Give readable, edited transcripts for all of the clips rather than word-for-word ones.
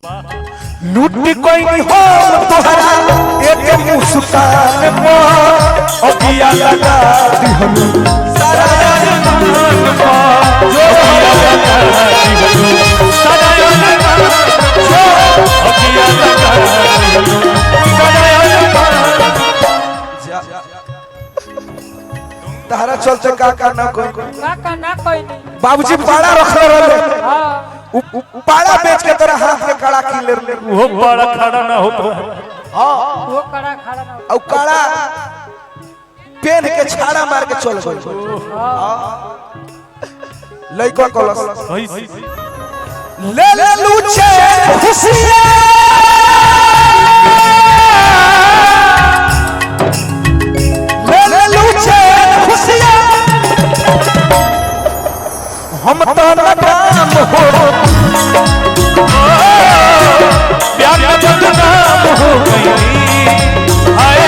लूट कोई हो तोहरा एक मुस्कान पर अगिया लगा दिहनु सारा जहान पर जो अगिया लगा दिहनु सारा जहान जो अगिया लगा दिहनु सारा जहान तारा चलते का ना कोई नहीं बाबूजी पाड़ा रखले रहले हां पाड़ा बेच के तेरा हाथ में कड़ा की ले वो पाड़ा खड़ा ना हो तो हां वो कड़ा खड़ा ना हो और कड़ा पेन के छाड़ा मार के चल गई हां लइका कलस ले ले लूचे खुशियां ले ले लूचे खुशियां हम तो नाम हो प्यार का बदनाम हो गई आए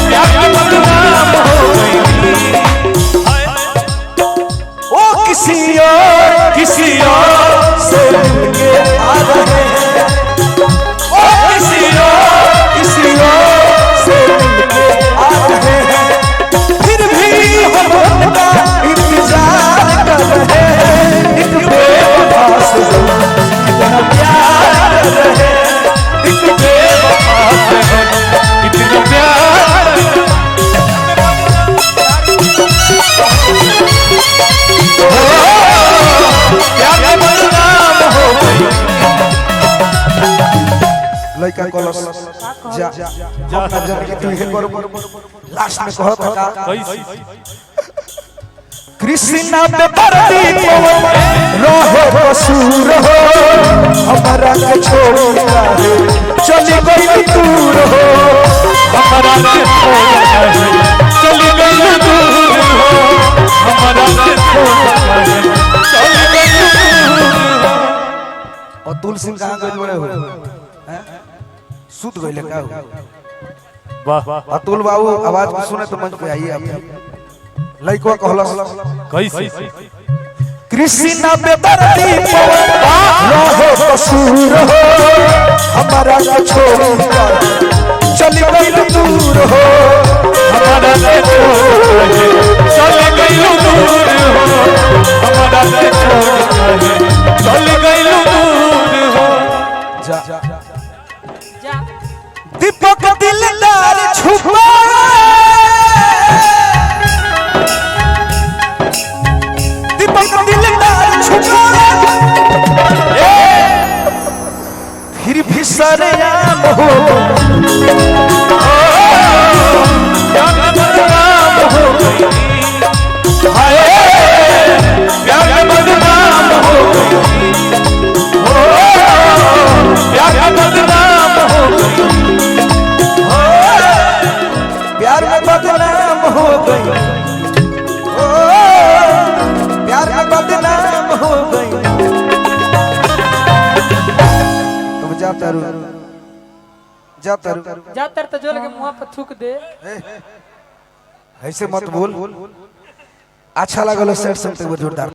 प्यार का बदनाम हो गई ओ किसी और से मिलके आ रहे हैं ओ किसी और से मिलके आ रहे हैं फिर भी हम उनका इंतजार कर रहे हैं एक बेवफा से इतना प्यार कर रहे हैं एक बेवफा से इतना प्यार प्यार का बदनाम हो गई लइका कलस जा अपना जन के तू हे कर लास्ट में कहत का कृष्णा पे परदी पवन रहो कसूर हो हमारा के छोड़ के चली गई दूर हो हमारा के छोड़ के चली गई दूर हो हमारा के छोड़ के चली गई दूर और तुलसी कहां गइल बड़े हो हैं सुत गइले का वाह अतुल बाबू आवाज सुने तो मंच पे आइए आप लइको कहलस कैसे कृष्णा पे परदी पवन रहो कसूर हो हमारा के छोड़ के चली गई दूर हो हमारा के छोड़ के चली गई दूर हो हमारा के छोड़ के चली गई दूर हो जा जा दीपक दिलदार छुपा फिर भी सरेआम हो प्यार का बदनाम हो गई हाय प्यार का बदनाम हो गई प्यार का बदनाम हो गई प्यार का बदनाम हो गई प्यार का बदनाम हो गई जातर तो जोल के मुंह पे थूक दे ऐसे मत बोल अच्छा लगल सेट सुनते हुए जोरदार।